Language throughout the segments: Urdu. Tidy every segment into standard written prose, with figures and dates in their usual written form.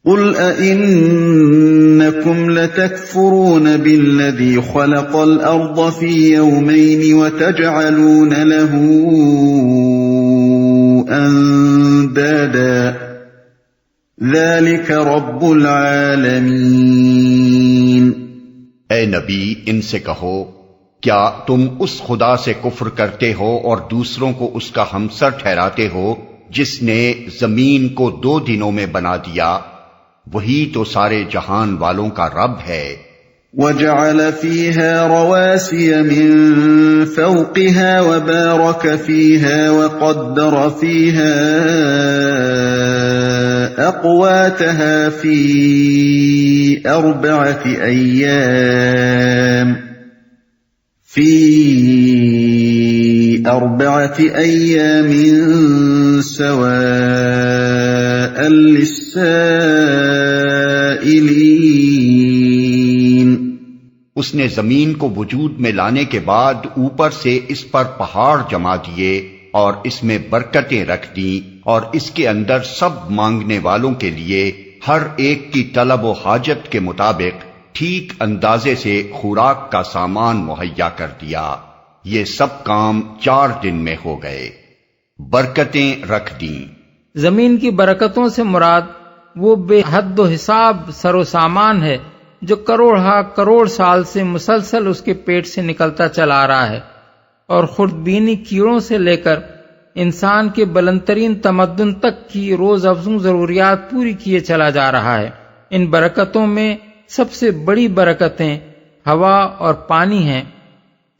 قُلْ أَئِنَّكُمْ لَتَكْفُرُونَ بِالَّذِي خَلَقَ الْأَرْضَ فِي يَوْمَيْنِ وَتَجْعَلُونَ لَهُ أَندَادًا ذَلِكَ رَبُّ الْعَالَمِينَ۔ اے نبی، ان سے کہو، کیا تم اس خدا سے کفر کرتے ہو اور دوسروں کو اس کا ہمسر ٹھہراتے ہو جس نے زمین کو 2 دنوں میں بنا دیا؟ وہی تو سارے جہان والوں کا رب ہے۔ وَجَعَلَ فِيهَا رَوَاسِيَ مِن فَوْقِهَا وَبَارَكَ فِيهَا وَقَدَّرَ فِيهَا أَقْوَاتَهَا فِي 4 أَيَّامٍ سَوَاءً لِلسَّائِلِينَ۔ اس نے زمین کو وجود میں لانے کے بعد اوپر سے اس پر پہاڑ جما دیے اور اس میں برکتیں رکھ دیں، اور اس کے اندر سب مانگنے والوں کے لیے ہر ایک کی طلب و حاجت کے مطابق ٹھیک اندازے سے خوراک کا سامان مہیا کر دیا۔ یہ سب کام 4 دن میں ہو گئے، برکتیں رکھ دیں۔ زمین کی برکتوں سے مراد وہ بے حد و حساب سر و سامان ہے جو کروڑ سال سے مسلسل اس کے پیٹ سے نکلتا چلا رہا ہے، اور خردبینی کیڑوں سے لے کر انسان کے بلند ترین تمدن تک کی روز افزوں ضروریات پوری کیے چلا جا رہا ہے۔ ان برکتوں میں سب سے بڑی برکتیں ہوا اور پانی ہیں،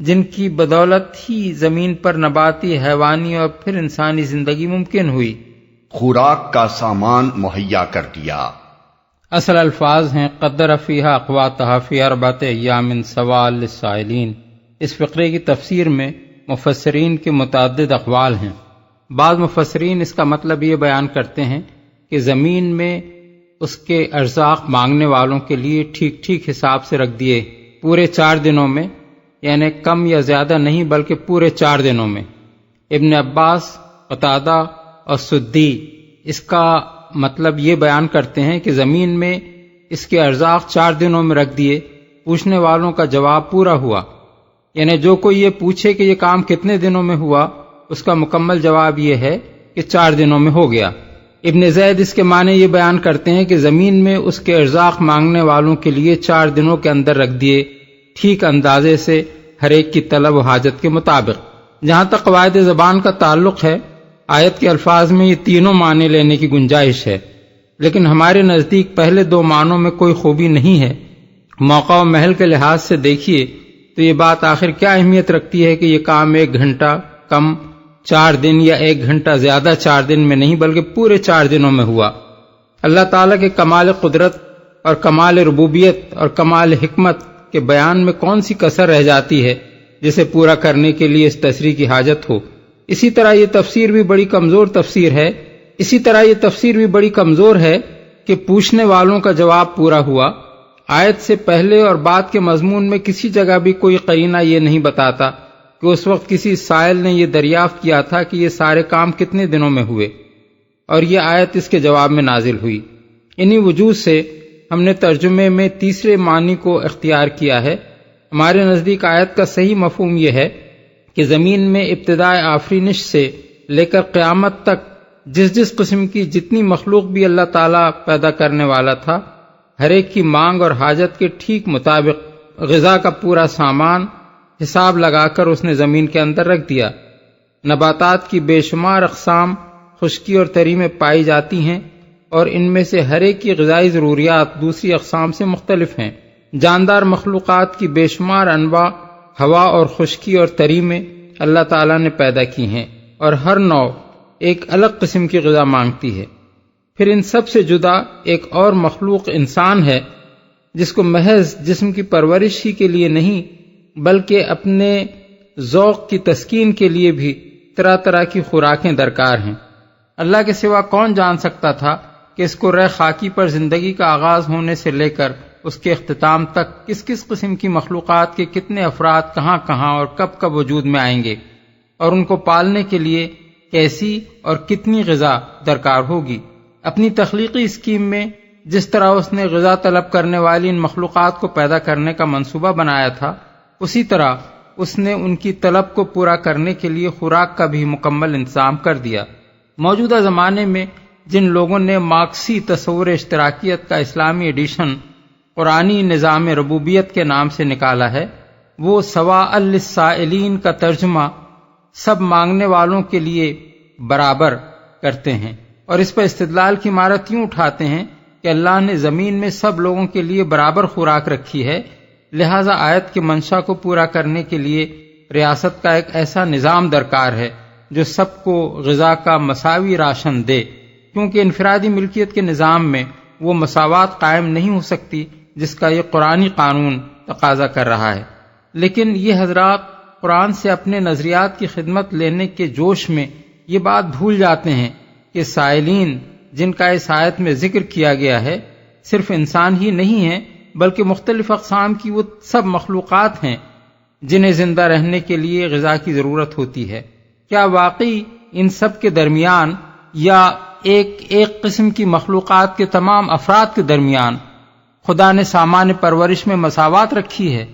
جن کی بدولت ہی زمین پر نباتی، حیوانی اور پھر انسانی زندگی ممکن ہوئی۔ خوراک کا سامان مہیا کر دیا۔ اصل الفاظ ہیں قدر فیہا اقواتہا فی 4 ایام سواء للسائلین۔ اس فقرے کی تفسیر میں مفسرین کے متعدد اقوال ہیں۔ بعض مفسرین اس کا مطلب یہ بیان کرتے ہیں کہ زمین میں اس کے ارزاق مانگنے والوں کے لیے ٹھیک ٹھیک حساب سے رکھ دیے پورے 4 دنوں میں، یعنی کم یا زیادہ نہیں بلکہ پورے 4 دنوں میں۔ ابن عباس، قتادہ اور سدی اس کا مطلب یہ بیان کرتے ہیں کہ زمین میں اس کے ارزاق 4 دنوں میں رکھ دیے، پوچھنے والوں کا جواب پورا ہوا، یعنی جو کوئی یہ پوچھے کہ یہ کام کتنے دنوں میں ہوا، اس کا مکمل جواب یہ ہے کہ 4 دنوں میں ہو گیا۔ ابن زید اس کے معنی یہ بیان کرتے ہیں کہ زمین میں اس کے ارزاق مانگنے والوں کے لیے 4 دنوں کے اندر رکھ دیے، ٹھیک اندازے سے ہر ایک کی طلب و حاجت کے مطابق۔ جہاں تک قواعد زبان کا تعلق ہے، آیت کے الفاظ میں یہ تینوں معنی لینے کی گنجائش ہے، لیکن ہمارے نزدیک پہلے 2 معنوں میں کوئی خوبی نہیں ہے۔ موقع و محل کے لحاظ سے دیکھیے تو یہ بات آخر کیا اہمیت رکھتی ہے کہ یہ کام 1 گھنٹہ کم 4 دن یا 1 گھنٹہ زیادہ 4 دن میں نہیں بلکہ پورے 4 دنوں میں ہوا۔ اللہ تعالیٰ کے کمال قدرت اور کمال ربوبیت اور کمال حکمت کے بیان میں کون سی کسر رہ جاتی ہے جسے پورا کرنے کے لیے اس تصریح کی حاجت ہو۔ اسی طرح یہ تفسیر بھی بڑی کمزور ہے کہ پوچھنے والوں کا جواب پورا ہوا۔ آیت سے پہلے اور بعد کے مضمون میں کسی جگہ بھی کوئی قرینہ یہ نہیں بتاتا کہ اس وقت کسی سائل نے یہ دریافت کیا تھا کہ یہ سارے کام کتنے دنوں میں ہوئے، اور یہ آیت اس کے جواب میں نازل ہوئی۔ انہی وجوہ سے ہم نے ترجمے میں تیسرے معنی کو اختیار کیا ہے۔ ہمارے نزدیک آیت کا صحیح مفہوم یہ ہے کہ زمین میں ابتدائے آفرینش سے لے کر قیامت تک جس قسم کی جتنی مخلوق بھی اللہ تعالیٰ پیدا کرنے والا تھا، ہر ایک کی مانگ اور حاجت کے ٹھیک مطابق غذا کا پورا سامان حساب لگا کر اس نے زمین کے اندر رکھ دیا۔ نباتات کی بے شمار اقسام خشکی اور تری میں پائی جاتی ہیں، اور ان میں سے ہر ایک کی غذائی ضروریات دوسری اقسام سے مختلف ہیں۔ جاندار مخلوقات کی بے شمار انواع ہوا اور خشکی اور تری میں اللہ تعالیٰ نے پیدا کی ہیں، اور ہر نوع ایک الگ قسم کی غذا مانگتی ہے۔ پھر ان سب سے جدا ایک اور مخلوق انسان ہے، جس کو محض جسم کی پرورش ہی کے لیے نہیں بلکہ اپنے ذوق کی تسکین کے لیے بھی طرح طرح کی خوراکیں درکار ہیں۔ اللہ کے سوا کون جان سکتا تھا کہ اس کو رہ خاکی پر زندگی کا آغاز ہونے سے لے کر اس کے اختتام تک کس کس قسم کی مخلوقات کے کتنے افراد کہاں کہاں اور کب کب وجود میں آئیں گے، اور ان کو پالنے کے لیے کیسی اور کتنی غذا درکار ہوگی۔ اپنی تخلیقی اسکیم میں جس طرح اس نے غذا طلب کرنے والی ان مخلوقات کو پیدا کرنے کا منصوبہ بنایا تھا، اسی طرح اس نے ان کی طلب کو پورا کرنے کے لیے خوراک کا بھی مکمل انتظام کر دیا۔ موجودہ زمانے میں جن لوگوں نے مارکسی تصور اشتراکیت کا اسلامی ایڈیشن قرآنی نظام ربوبیت کے نام سے نکالا ہے، وہ سواء للسائلین کا ترجمہ سب مانگنے والوں کے لیے برابر کرتے ہیں، اور اس پر استدلال کی عمارت یوں اٹھاتے ہیں کہ اللہ نے زمین میں سب لوگوں کے لیے برابر خوراک رکھی ہے، لہذا آیت کے منشا کو پورا کرنے کے لیے ریاست کا ایک ایسا نظام درکار ہے جو سب کو غذا کا مساوی راشن دے، کیونکہ انفرادی ملکیت کے نظام میں وہ مساوات قائم نہیں ہو سکتی جس کا یہ قرآنی قانون تقاضا کر رہا ہے۔ لیکن یہ حضرات قرآن سے اپنے نظریات کی خدمت لینے کے جوش میں یہ بات بھول جاتے ہیں کہ سائلین جن کا اس آیت میں ذکر کیا گیا ہے صرف انسان ہی نہیں ہیں، بلکہ مختلف اقسام کی وہ سب مخلوقات ہیں جنہیں زندہ رہنے کے لیے غذا کی ضرورت ہوتی ہے۔ کیا واقعی ان سب کے درمیان یا ایک قسم کی مخلوقات کے تمام افراد کے درمیان خدا نے سامان پرورش میں مساوات رکھی ہے؟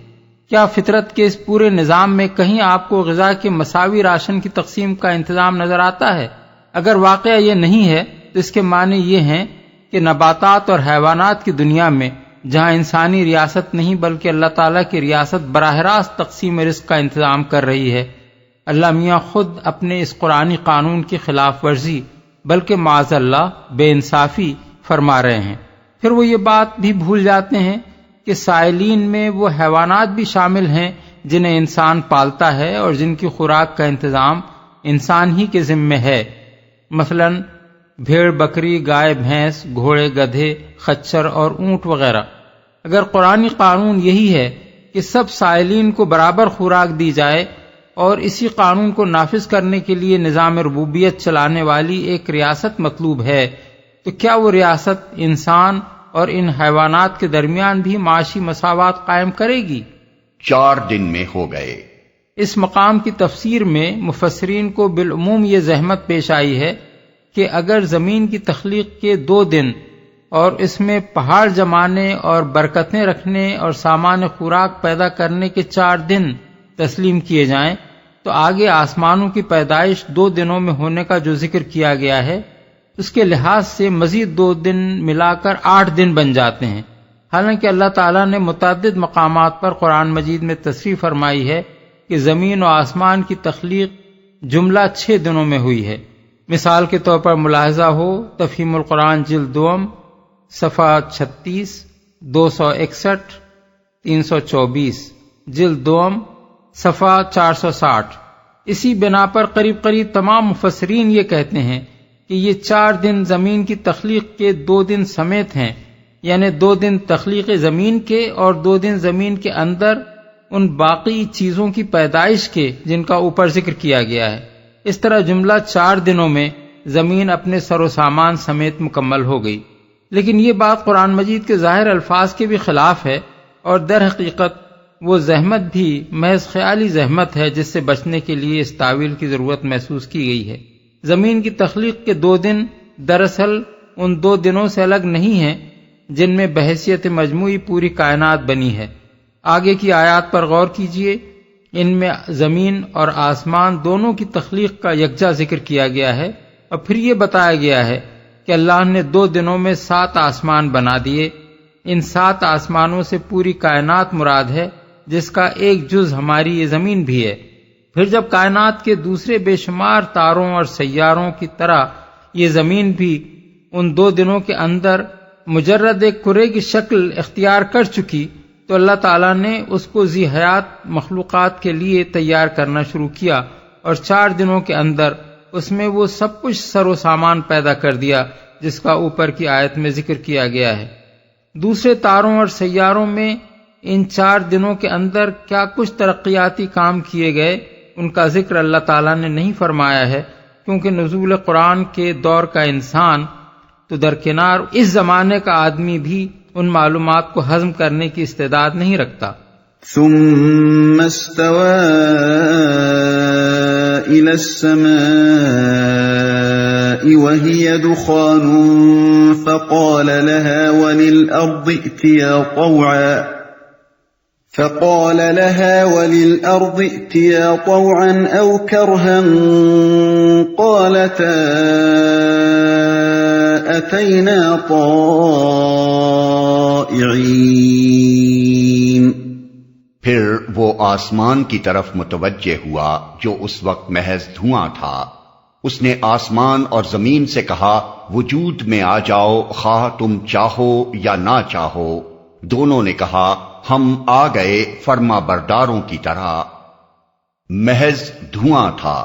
کیا فطرت کے اس پورے نظام میں کہیں آپ کو غذا کے مساوی راشن کی تقسیم کا انتظام نظر آتا ہے؟ اگر واقعہ یہ نہیں ہے تو اس کے معنی یہ ہیں کہ نباتات اور حیوانات کی دنیا میں جہاں انسانی ریاست نہیں بلکہ اللہ تعالیٰ کی ریاست براہ راست تقسیم رزق کا انتظام کر رہی ہے، اللہ میاں خود اپنے اس قرآنی قانون کی خلاف ورزی بلکہ معاذ اللہ بے انصافی فرما رہے ہیں۔ پھر وہ یہ بات بھی بھول جاتے ہیں کہ سائلین میں وہ حیوانات بھی شامل ہیں جنہیں انسان پالتا ہے اور جن کی خوراک کا انتظام انسان ہی کے ذمے ہے، مثلا بھیڑ بکری، گائے بھینس، گھوڑے گدھے، خچر اور اونٹ وغیرہ۔ اگر قرآنی قانون یہی ہے کہ سب سائلین کو برابر خوراک دی جائے اور اسی قانون کو نافذ کرنے کے لیے نظام ربوبیت چلانے والی ایک ریاست مطلوب ہے، تو کیا وہ ریاست انسان اور ان حیوانات کے درمیان بھی معاشی مساوات قائم کرے گی؟ 4 دن میں ہو گئے۔ اس مقام کی تفسیر میں مفسرین کو بالعموم یہ زحمت پیش آئی ہے کہ اگر زمین کی تخلیق کے 2 دن اور اس میں پہاڑ جمانے اور برکتیں رکھنے اور سامان خوراک پیدا کرنے کے 4 دن تسلیم کیے جائیں تو آگے آسمانوں کی پیدائش 2 دنوں میں ہونے کا جو ذکر کیا گیا ہے اس کے لحاظ سے مزید 2 دن ملا کر 8 دن بن جاتے ہیں، حالانکہ اللہ تعالیٰ نے متعدد مقامات پر قرآن مجید میں تصریح فرمائی ہے کہ زمین و آسمان کی تخلیق جملہ 6 دنوں میں ہوئی ہے۔ مثال کے طور پر ملاحظہ ہو تفہیم القرآن جلد 2 صفحہ 36، 261، 324، جلد 2 صفحہ 460۔ اسی بنا پر قریب قریب تمام مفسرین یہ کہتے ہیں کہ یہ 4 دن زمین کی تخلیق کے 2 دن سمیت ہیں، یعنی 2 دن تخلیق زمین کے اور 2 دن زمین کے اندر ان باقی چیزوں کی پیدائش کے جن کا اوپر ذکر کیا گیا ہے۔ اس طرح جملہ 4 دنوں میں زمین اپنے سر و سامان سمیت مکمل ہو گئی۔ لیکن یہ بات قرآن مجید کے ظاہر الفاظ کے بھی خلاف ہے، اور در حقیقت وہ زحمت بھی محض خیالی زحمت ہے جس سے بچنے کے لیے اس تعویل کی ضرورت محسوس کی گئی ہے۔ زمین کی تخلیق کے 2 دن دراصل ان 2 دنوں سے الگ نہیں ہیں جن میں بحیثیت مجموعی پوری کائنات بنی ہے۔ آگے کی آیات پر غور کیجئے، ان میں زمین اور آسمان دونوں کی تخلیق کا یکجا ذکر کیا گیا ہے، اور پھر یہ بتایا گیا ہے کہ اللہ نے 2 دنوں میں 7 آسمان بنا دیے۔ ان 7 آسمانوں سے پوری کائنات مراد ہے، جس کا ایک جز ہماری یہ زمین بھی ہے۔ پھر جب کائنات کے دوسرے بے شمار تاروں اور سیاروں کی طرح یہ زمین بھی ان 2 دنوں کے اندر مجرد ایک کرے کی شکل اختیار کر چکی تو اللہ تعالیٰ نے اس کو ذی حیات مخلوقات کے لیے تیار کرنا شروع کیا، اور 4 دنوں کے اندر اس میں وہ سب کچھ سر و سامان پیدا کر دیا جس کا اوپر کی آیت میں ذکر کیا گیا ہے۔ دوسرے تاروں اور سیاروں میں ان 4 دنوں کے اندر کیا کچھ ترقیاتی کام کیے گئے ان کا ذکر اللہ تعالیٰ نے نہیں فرمایا ہے، کیونکہ نزول قرآن کے دور کا انسان تو درکنار اس زمانے کا آدمی بھی ان معلومات کو ہضم کرنے کی استعداد نہیں رکھتا۔ ثم استوى إلى السماء السَّمَاءِ وَهِيَ دُخَانٌ فَقَالَ لَهَا وَلِلْأَرْضِ ائْتِيَا طَوْعًا أَوْ كَرْهًا قَالَتَا أَتَيْنَا طَائِعِينَ۔ پھر وہ آسمان کی طرف متوجہ ہوا جو اس وقت محض دھواں تھا۔ اس نے آسمان اور زمین سے کہا وجود میں آ جاؤ، خواہ تم چاہو یا نہ چاہو۔ دونوں نے کہا ہم آ گئے فرما برداروں کی طرح۔ محض دھواں تھا۔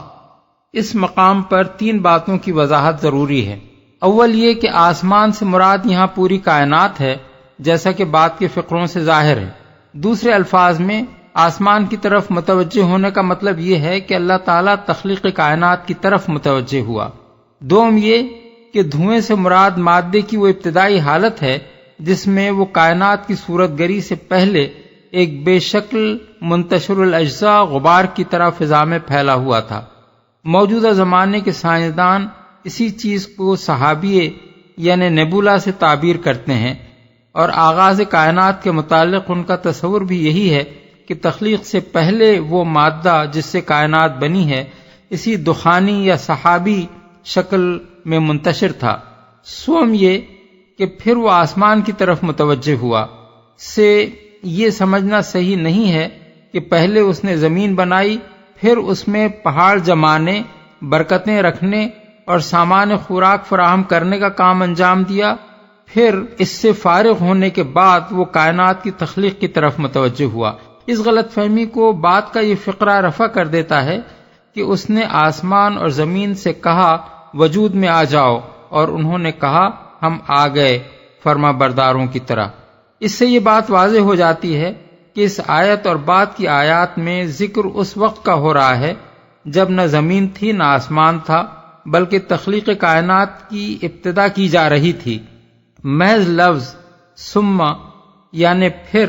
اس مقام پر 3 باتوں کی وضاحت ضروری ہے۔ اول یہ کہ آسمان سے مراد یہاں پوری کائنات ہے، جیسا کہ بعد کے فقروں سے ظاہر ہے۔ دوسرے الفاظ میں آسمان کی طرف متوجہ ہونے کا مطلب یہ ہے کہ اللہ تعالیٰ تخلیق کائنات کی طرف متوجہ ہوا۔ دوم یہ کہ دھوئیں سے مراد مادے کی وہ ابتدائی حالت ہے جس میں وہ کائنات کی صورت گری سے پہلے ایک بے شکل منتشر الاجزاء غبار کی طرح فضا میں پھیلا ہوا تھا۔ موجودہ زمانے کے سائنسدان اسی چیز کو صحابیہ یعنی نیبولا سے تعبیر کرتے ہیں، اور آغاز کائنات کے متعلق ان کا تصور بھی یہی ہے کہ تخلیق سے پہلے وہ مادہ جس سے کائنات بنی ہے اسی دخانی یا سحابی شکل میں منتشر تھا۔ سوم یہ کہ پھر وہ آسمان کی طرف متوجہ ہوا سے یہ سمجھنا صحیح نہیں ہے کہ پہلے اس نے زمین بنائی، پھر اس میں پہاڑ جمانے، برکتیں رکھنے اور سامان خوراک فراہم کرنے کا کام انجام دیا، پھر اس سے فارغ ہونے کے بعد وہ کائنات کی تخلیق کی طرف متوجہ ہوا۔ اس غلط فہمی کو بعد کا یہ فقرہ رفع کر دیتا ہے کہ اس نے آسمان اور زمین سے کہا وجود میں آ جاؤ، اور انہوں نے کہا ہم آ گئے فرما برداروں کی طرح۔ اس سے یہ بات واضح ہو جاتی ہے کہ اس آیت اور بعد کی آیات میں ذکر اس وقت کا ہو رہا ہے جب نہ زمین تھی نہ آسمان تھا، بلکہ تخلیق کائنات کی ابتدا کی جا رہی تھی۔ محض لفظ ثم یعنی پھر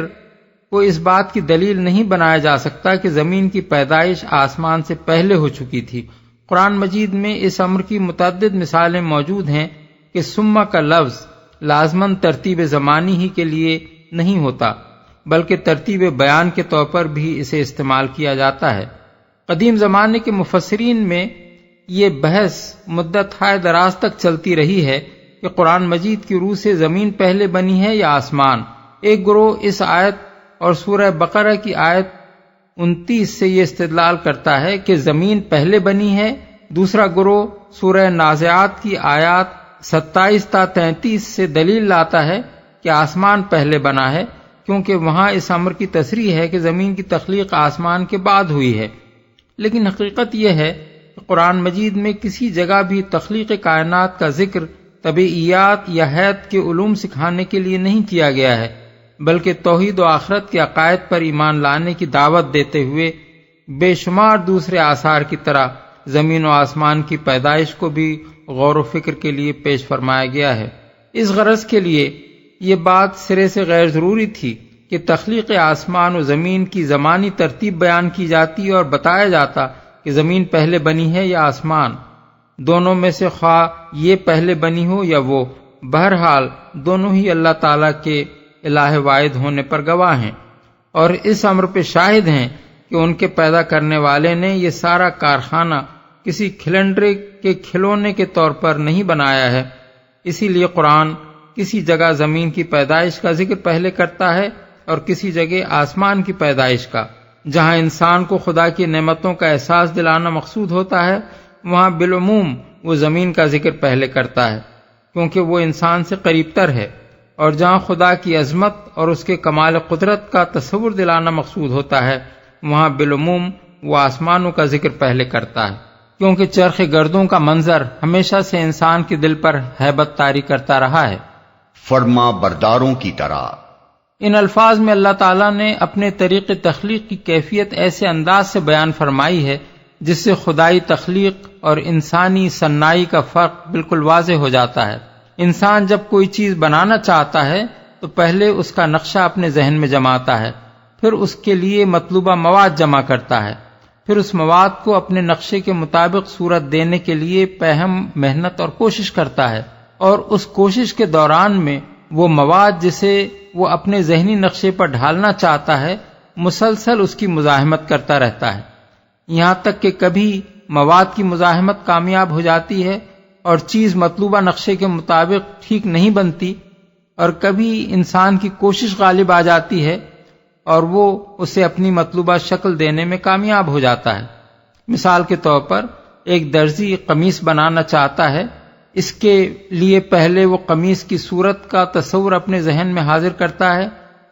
کو اس بات کی دلیل نہیں بنایا جا سکتا کہ زمین کی پیدائش آسمان سے پہلے ہو چکی تھی۔ قرآن مجید میں اس امر کی متعدد مثالیں موجود ہیں کہ ثم کا لفظ لازماً ترتیب زمانی ہی کے لیے نہیں ہوتا، بلکہ ترتیب بیان کے طور پر بھی اسے استعمال کیا جاتا ہے۔ قدیم زمانے کے مفسرین میں یہ بحث مدت ہائے دراز تک چلتی رہی ہے کہ قرآن مجید کی روح سے زمین پہلے بنی ہے یا آسمان۔ ایک گروہ اس آیت اور سورہ بقرہ کی آیت 29 سے یہ استدلال کرتا ہے کہ زمین پہلے بنی ہے، دوسرا گروہ سورہ نازعات کی آیات 27 تا 33 سے دلیل لاتا ہے کہ آسمان پہلے بنا ہے، کیونکہ وہاں اس امر کی تصریح ہے کہ زمین کی تخلیق آسمان کے بعد ہوئی ہے۔ لیکن حقیقت یہ ہے کہ قرآن مجید میں کسی جگہ بھی تخلیق کائنات کا ذکر طبیعیات یا حیات کے علوم سکھانے کے لیے نہیں کیا گیا ہے، بلکہ توحید و آخرت کے عقائد پر ایمان لانے کی دعوت دیتے ہوئے بے شمار دوسرے آثار کی طرح زمین و آسمان کی پیدائش کو بھی غور و فکر کے لیے پیش فرمایا گیا ہے۔ اس غرض کے لیے یہ بات سرے سے غیر ضروری تھی کہ تخلیق آسمان و زمین کی زمانی ترتیب بیان کی جاتی اور بتایا جاتا کہ زمین پہلے بنی ہے یا آسمان، دونوں میں سے خواہ یہ پہلے بنی ہو یا وہ، بہرحال دونوں ہی اللہ تعالیٰ کے الہ واحد ہونے پر گواہ ہیں، اور اس امر پہ شاہد ہیں کہ ان کے پیدا کرنے والے نے یہ سارا کارخانہ کسی کھلنڈرے کے کھلونے کے طور پر نہیں بنایا ہے۔ اسی لیے قرآن کسی جگہ زمین کی پیدائش کا ذکر پہلے کرتا ہے اور کسی جگہ آسمان کی پیدائش کا۔ جہاں انسان کو خدا کی نعمتوں کا احساس دلانا مقصود ہوتا ہے، وہاں بالعموم وہ زمین کا ذکر پہلے کرتا ہے، کیونکہ وہ انسان سے قریب تر ہے، اور جہاں خدا کی عظمت اور اس کے کمال قدرت کا تصور دلانا مقصود ہوتا ہے، وہاں بالعموم وہ آسمانوں کا ذکر پہلے کرتا ہے، کیونکہ چرخ گردوں کا منظر ہمیشہ سے انسان کے دل پر ہیبت طاری کرتا رہا ہے۔ فرما برداروں کی طرح۔ ان الفاظ میں اللہ تعالیٰ نے اپنے طریق تخلیق کی کیفیت ایسے انداز سے بیان فرمائی ہے جس سے خدائی تخلیق اور انسانی صنائی کا فرق بالکل واضح ہو جاتا ہے۔ انسان جب کوئی چیز بنانا چاہتا ہے تو پہلے اس کا نقشہ اپنے ذہن میں جماتا ہے، پھر اس کے لیے مطلوبہ مواد جمع کرتا ہے، پھر اس مواد کو اپنے نقشے کے مطابق صورت دینے کے لیے پہم محنت اور کوشش کرتا ہے، اور اس کوشش کے دوران میں وہ مواد جسے وہ اپنے ذہنی نقشے پر ڈھالنا چاہتا ہے مسلسل اس کی مزاحمت کرتا رہتا ہے، یہاں تک کہ کبھی مواد کی مزاحمت کامیاب ہو جاتی ہے اور چیز مطلوبہ نقشے کے مطابق ٹھیک نہیں بنتی، اور کبھی انسان کی کوشش غالب آ جاتی ہے اور وہ اسے اپنی مطلوبہ شکل دینے میں کامیاب ہو جاتا ہے۔ مثال کے طور پر ایک درزی قمیص بنانا چاہتا ہے، اس کے لیے پہلے وہ قمیص کی صورت کا تصور اپنے ذہن میں حاضر کرتا ہے،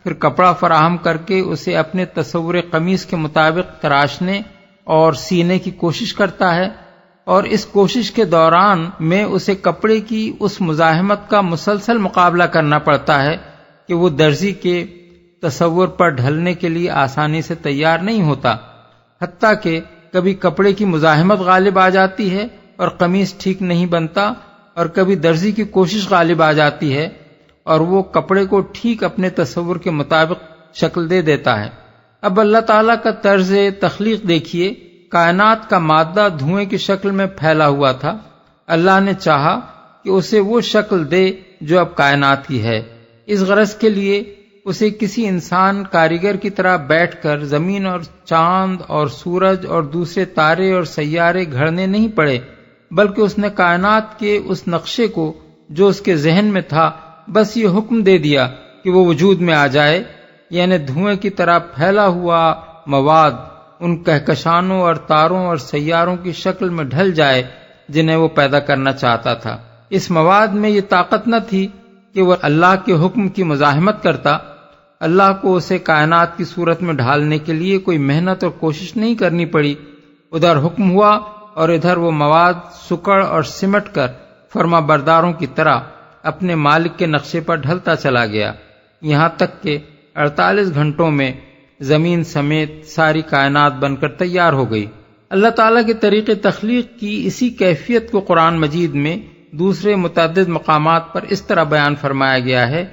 پھر کپڑا فراہم کر کے اسے اپنے تصور قمیص کے مطابق تراشنے اور سینے کی کوشش کرتا ہے، اور اس کوشش کے دوران میں اسے کپڑے کی اس مزاحمت کا مسلسل مقابلہ کرنا پڑتا ہے کہ وہ درزی کے تصور پر ڈھلنے کے لیے آسانی سے تیار نہیں ہوتا، حتیٰ کہ کبھی کپڑے کی مزاحمت غالب آ جاتی ہے اور قمیص ٹھیک نہیں بنتا، اور کبھی درزی کی کوشش غالب آ جاتی ہے اور وہ کپڑے کو ٹھیک اپنے تصور کے مطابق شکل دے دیتا ہے۔ اب اللہ تعالیٰ کا طرز تخلیق دیکھیے، کائنات کا مادہ دھوئیں کی شکل میں پھیلا ہوا تھا، اللہ نے چاہا کہ اسے وہ شکل دے جو اب کائنات کی ہے، اس غرض کے لیے اسے کسی انسان کاریگر کی طرح بیٹھ کر زمین اور چاند اور سورج اور دوسرے تارے اور سیارے گھڑنے نہیں پڑے، بلکہ اس نے کائنات کے اس نقشے کو جو اس کے ذہن میں تھا بس یہ حکم دے دیا کہ وہ وجود میں آ جائے، یعنی دھوئیں کی طرح پھیلا ہوا مواد ان کہکشانوں اور تاروں اور سیاروں کی شکل میں ڈھل جائے جنہیں وہ پیدا کرنا چاہتا تھا۔ اس مواد میں یہ طاقت نہ تھی کہ وہ اللہ کے حکم کی مزاحمت کرتا، اللہ کو اسے کائنات کی صورت میں ڈھالنے کے لیے کوئی محنت اور کوشش نہیں کرنی پڑی، ادھر حکم ہوا اور ادھر وہ مواد سکڑ اور سمٹ کر فرما برداروں کی طرح اپنے مالک کے نقشے پر ڈھلتا چلا گیا، یہاں تک کہ 48 گھنٹوں میں زمین سمیت ساری کائنات بن کر تیار ہو گئی۔ اللہ تعالیٰ کے طریق تخلیق کی اسی کیفیت کو قرآن مجید میں دوسرے متعدد مقامات پر اس طرح بیان فرمایا گیا ہے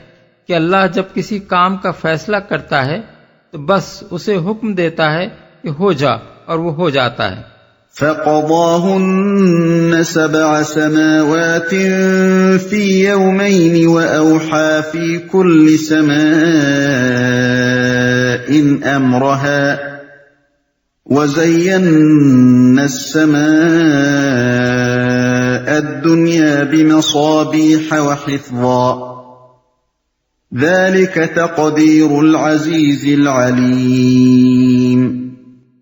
کہ اللہ جب کسی کام کا فیصلہ کرتا ہے تو بس اسے حکم دیتا ہے کہ ہو جا، اور وہ ہو جاتا ہے۔ فَقَضَاهُنَّ 7 سَمَاوَاتٍ فِي يَوْمَيْنِ وَأَوْحَى فِي كُلِّ سَمَاءٍ أَمْرَهَا وَزَيَّنَّا السَّمَاءَ الدُّنْيَا بِمَصَابِيحَ وَحِفْظًا ذَلِكَ تَقْدِيرُ الْعَزِيزِ الْعَلِيمِ۔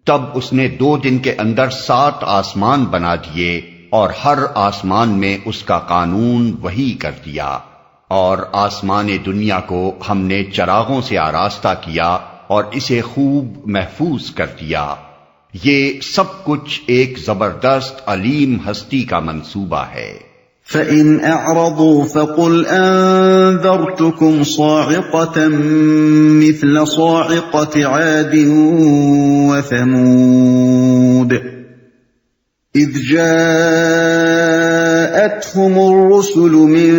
تب اس نے 2 دن کے اندر 7 آسمان بنا دیے اور ہر آسمان میں اس کا قانون وحی کر دیا، اور آسمان دنیا کو ہم نے چراغوں سے آراستہ کیا اور اسے خوب محفوظ کر دیا۔ یہ سب کچھ ایک زبردست علیم ہستی کا منصوبہ ہے۔ فَإِنْ أَعْرَضُوا فَقُلْ أَنذَرْتُكُمْ صَاعِقَةً مِثْلَ صَاعِقَةِ عَادٍ وَثَمُودَ إِذْ جَاءَتْهُمُ الرُّسُلُ مِنْ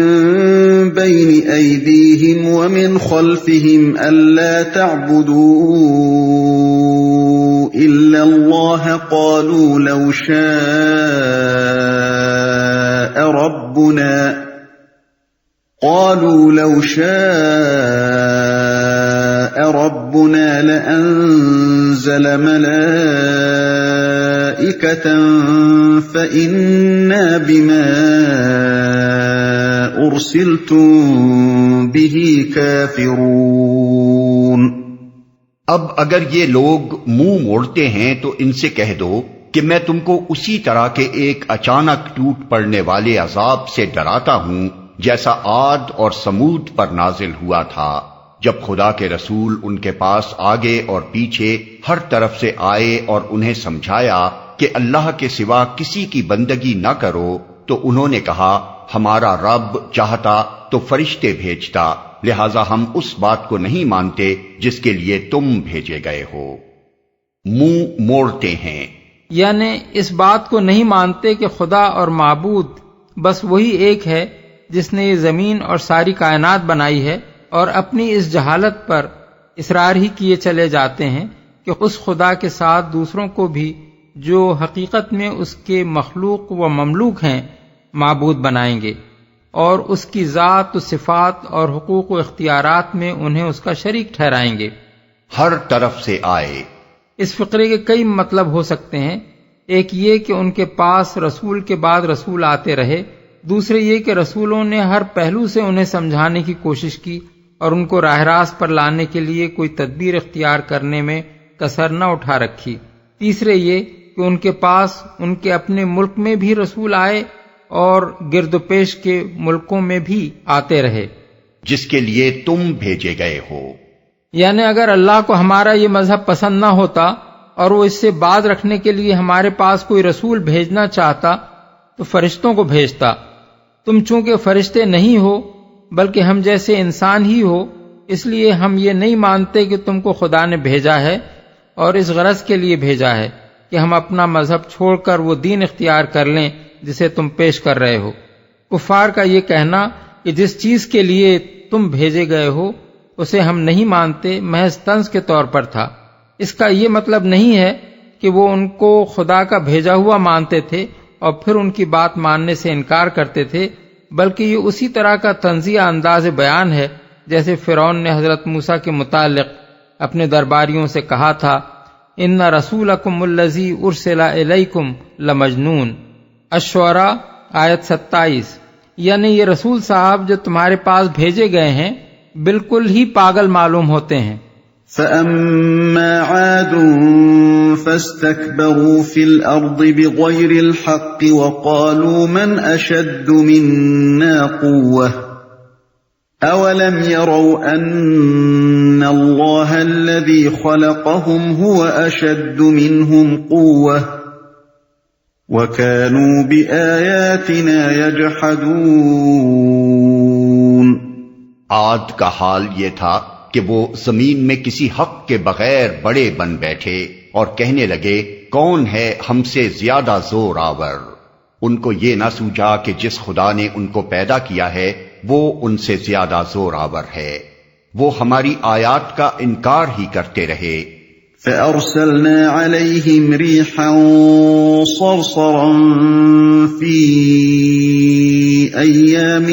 بَيْنِ أَيْدِيهِمْ وَمِنْ خَلْفِهِمْ أَلَّا تَعْبُدُوا إِلَّا اللَّهَ قَالُوا لَوْ شَاءَ رَبُّنَا لَأَنزَلَ مَلَائِكَةً فَإِنَّا بِمَا أُرْسِلْتُم بِهِ كَافِرُونَ۔ اب اگر یہ لوگ منہ موڑتے ہیں تو ان سے کہہ دو کہ میں تم کو اسی طرح کے ایک اچانک ٹوٹ پڑنے والے عذاب سے ڈراتا ہوں جیسا عاد اور سمود پر نازل ہوا تھا، جب خدا کے رسول ان کے پاس آگے اور پیچھے ہر طرف سے آئے اور انہیں سمجھایا کہ اللہ کے سوا کسی کی بندگی نہ کرو، تو انہوں نے کہا ہمارا رب چاہتا تو فرشتے بھیجتا، لہذا ہم اس بات کو نہیں مانتے جس کے لیے تم بھیجے گئے ہو۔ منہ موڑتے ہیں یعنی اس بات کو نہیں مانتے کہ خدا اور معبود بس وہی ایک ہے جس نے یہ زمین اور ساری کائنات بنائی ہے، اور اپنی اس جہالت پر اصرار ہی کیے چلے جاتے ہیں کہ اس خدا کے ساتھ دوسروں کو بھی جو حقیقت میں اس کے مخلوق و مملوک ہیں معبود بنائیں گے، اور اس کی ذات و صفات اور حقوق و اختیارات میں انہیں اس کا شریک ٹھہرائیں گے۔ ہر طرف سے آئے۔ اس فقرے کے کئی مطلب ہو سکتے ہیں۔ ایک یہ کہ ان کے پاس رسول کے بعد رسول آتے رہے، دوسرے یہ کہ رسولوں نے ہر پہلو سے انہیں سمجھانے کی کوشش کی اور ان کو راہ راست پر لانے کے لیے کوئی تدبیر اختیار کرنے میں کسر نہ اٹھا رکھی۔ تیسرے یہ کہ ان کے پاس ان کے اپنے ملک میں بھی رسول آئے اور گرد و پیش کے ملکوں میں بھی آتے رہے، جس کے لیے تم بھیجے گئے ہو۔ یعنی اگر اللہ کو ہمارا یہ مذہب پسند نہ ہوتا اور وہ اس سے باز رکھنے کے لیے ہمارے پاس کوئی رسول بھیجنا چاہتا تو فرشتوں کو بھیجتا۔ تم چونکہ فرشتے نہیں ہو بلکہ ہم جیسے انسان ہی ہو، اس لیے ہم یہ نہیں مانتے کہ تم کو خدا نے بھیجا ہے، اور اس غرض کے لیے بھیجا ہے کہ ہم اپنا مذہب چھوڑ کر وہ دین اختیار کر لیں جسے تم پیش کر رہے ہو۔ کفار کا یہ کہنا کہ جس چیز کے لیے تم بھیجے گئے ہو اسے ہم نہیں مانتے، محض طنز کے طور پر تھا۔ اس کا یہ مطلب نہیں ہے کہ وہ ان کو خدا کا بھیجا ہوا مانتے تھے اور پھر ان کی بات ماننے سے انکار کرتے تھے، بلکہ یہ اسی طرح کا طنزیہ انداز بیان ہے جیسے فرعون نے حضرت موسیٰ کے متعلق اپنے درباریوں سے کہا تھا، ان رسولکم الذی ارسل الیکم لمجنون۔ الشعراء آیت 27۔ یعنی یہ رسول صاحب جو تمہارے پاس بھیجے گئے ہیں بالکل ہی پاگل معلوم ہوتے ہیں۔ فَأَمَّا عَادٌ فَاسْتَكْبَرُوا فِي الْأَرْضِ بِغَيْرِ الْحَقِّ وَقَالُوا مَنْ أَشَدُّ مِنَّا قُوَّةً أَوَلَمْ يَرَوْا أَنَّ اللَّهَ الَّذِي خَلَقَهُمْ هُوَ أَشَدُّ مِنْهُمْ قُوَّةً وَكَانُوا بِآيَاتِنَا يَجْحَدُونَ۔ عاد کا حال یہ تھا کہ وہ زمین میں کسی حق کے بغیر بڑے بن بیٹھے اور کہنے لگے، کون ہے ہم سے زیادہ زور آور؟ ان کو یہ نہ سوچا کہ جس خدا نے ان کو پیدا کیا ہے وہ ان سے زیادہ زور آور ہے۔ وہ ہماری آیات کا انکار ہی کرتے رہے۔ فَأَرْسَلْنَا عَلَيْهِمْ رِيحًا صَرْصَرًا فِي أَيَّامٍ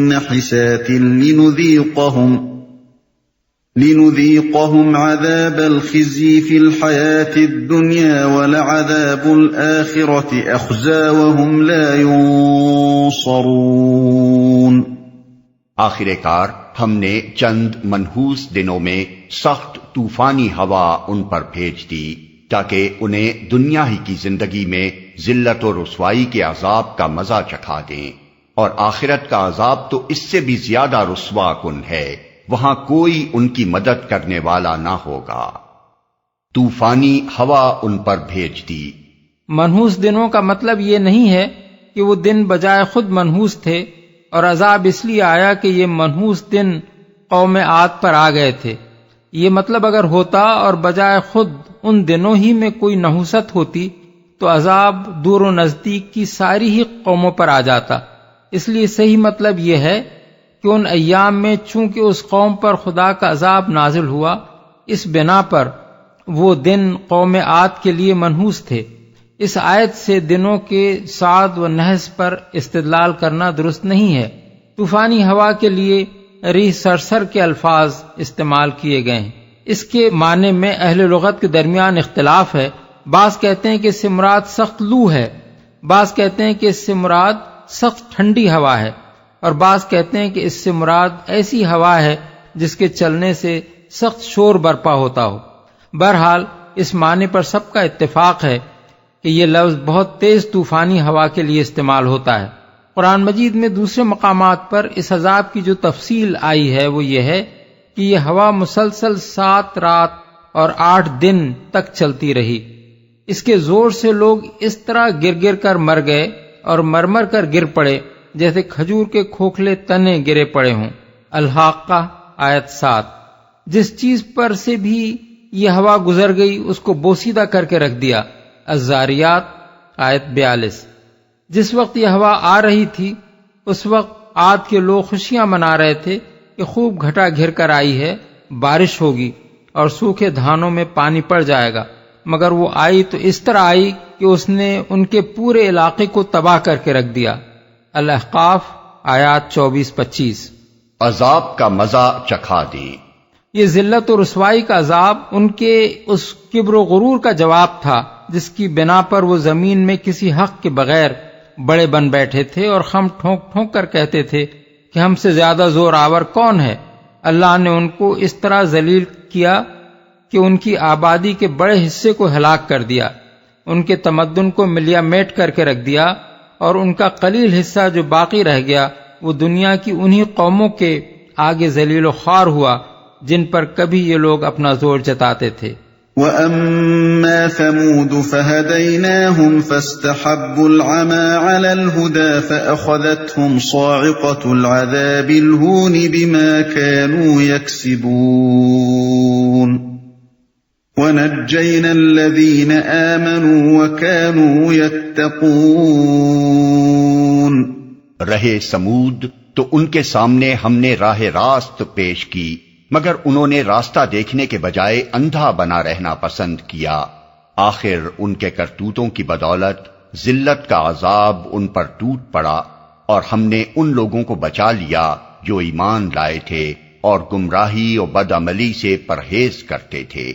نَحِسَاتٍ لِنُذِيقَهُمْ عَذَابَ الْخِزْيِ فِي الْحَيَاةِ الدُّنْيَا وَلَعَذَابُ الْآخِرَةِ أَخْزَىٰ وَهُمْ لَا يُنصَرُونَ۔ آخر کار ہم نے چند منحوس دنوں میں سخت طوفانی ہوا ان پر بھیج دی تاکہ انہیں دنیا ہی کی زندگی میں ذلت و رسوائی کے عذاب کا مزہ چکھا دیں، اور آخرت کا عذاب تو اس سے بھی زیادہ رسوا کن ہے، وہاں کوئی ان کی مدد کرنے والا نہ ہوگا۔ طوفانی ہوا ان پر بھیج دی۔ منحوس دنوں کا مطلب یہ نہیں ہے کہ وہ دن بجائے خود منحوس تھے، اور عذاب اس لیے آیا کہ یہ منحوس دن قوم عاد پر آ گئے تھے۔ یہ مطلب اگر ہوتا اور بجائے خود ان دنوں ہی میں کوئی نحوست ہوتی تو عذاب دور و نزدیک کی ساری ہی قوموں پر آ جاتا۔ اس لیے صحیح مطلب یہ ہے کہ ان ایام میں چونکہ اس قوم پر خدا کا عذاب نازل ہوا، اس بنا پر وہ دن قوم عاد کے لیے منحوس تھے۔ اس آیت سے دنوں کے سعد و نحس پر استدلال کرنا درست نہیں ہے۔ طوفانی ہوا کے لیے ریح سرسر کے الفاظ استعمال کیے گئے ہیں۔ اس کے معنی میں اہل لغت کے درمیان اختلاف ہے۔ بعض کہتے ہیں کہ اس سے مراد سخت لو ہے، بعض کہتے ہیں کہ اس سے مراد سخت ٹھنڈی ہوا ہے، اور بعض کہتے ہیں کہ اس سے مراد ایسی ہوا ہے جس کے چلنے سے سخت شور برپا ہوتا ہو۔ بہرحال اس معنی پر سب کا اتفاق ہے کہ یہ لفظ بہت تیز طوفانی ہوا کے لیے استعمال ہوتا ہے۔ قرآن مجید میں دوسرے مقامات پر اس عذاب کی جو تفصیل آئی ہے وہ یہ ہے کہ یہ ہوا مسلسل 7 رات اور 8 دن تک چلتی رہی۔ اس کے زور سے لوگ اس طرح گر گر کر مر گئے اور مرمر کر گر پڑے جیسے کھجور کے کھوکھلے تنے گرے پڑے ہوں۔ الحاقہ آیت 7۔ جس چیز پر سے بھی یہ ہوا گزر گئی اس کو بوسیدہ کر کے رکھ دیا۔ الزاریات آیت 42۔ جس وقت یہ ہوا آ رہی تھی اس وقت عاد کے لوگ خوشیاں منا رہے تھے کہ خوب گھٹا گھر کر آئی ہے، بارش ہوگی اور سوکھے دھانوں میں پانی پڑ جائے گا، مگر وہ آئی تو اس طرح آئی کہ اس نے ان کے پورے علاقے کو تباہ کر کے رکھ دیا۔ الاحقاف آیات 24-25۔ عذاب کا مزہ چکھا دیں۔ یہ ذلت و رسوائی کا عذاب ان کے اس کبر و غرور کا جواب تھا جس کی بنا پر وہ زمین میں کسی حق کے بغیر بڑے بن بیٹھے تھے اور خم ٹھونک ٹھونک کر کہتے تھے کہ ہم سے زیادہ زور آور کون ہے۔ اللہ نے ان کو اس طرح ذلیل کیا کہ ان کی آبادی کے بڑے حصے کو ہلاک کر دیا، ان کے تمدن کو ملیا میٹ کر کے رکھ دیا، اور ان کا قلیل حصہ جو باقی رہ گیا وہ دنیا کی انہی قوموں کے آگے ذلیل و خوار ہوا جن پر کبھی یہ لوگ اپنا زور جتاتے تھے۔ وَأَمَّا ثَمُودُ فَهَدَيْنَاهُمْ فَاسْتَحَبُّوا الْعَمَى عَلَى الْهُدَى فَأَخَذَتْهُمْ صَاعِقَةُ الْعَذَابِ الْهُونِ بِمَا كَانُوا يَكْسِبُونَ وَنَجَّيْنَا الَّذِينَ آمَنُوا وَكَانُوا يَتَّقُونَ۔ رہے سمود تو ان کے سامنے ہم نے راہ راست پیش کی، مگر انہوں نے راستہ دیکھنے کے بجائے اندھا بنا رہنا پسند کیا۔ آخر ان کے کرتوتوں کی بدولت ذلت کا عذاب ان پر ٹوٹ پڑا، اور ہم نے ان لوگوں کو بچا لیا جو ایمان لائے تھے اور گمراہی اور بدعملی سے پرہیز کرتے تھے۔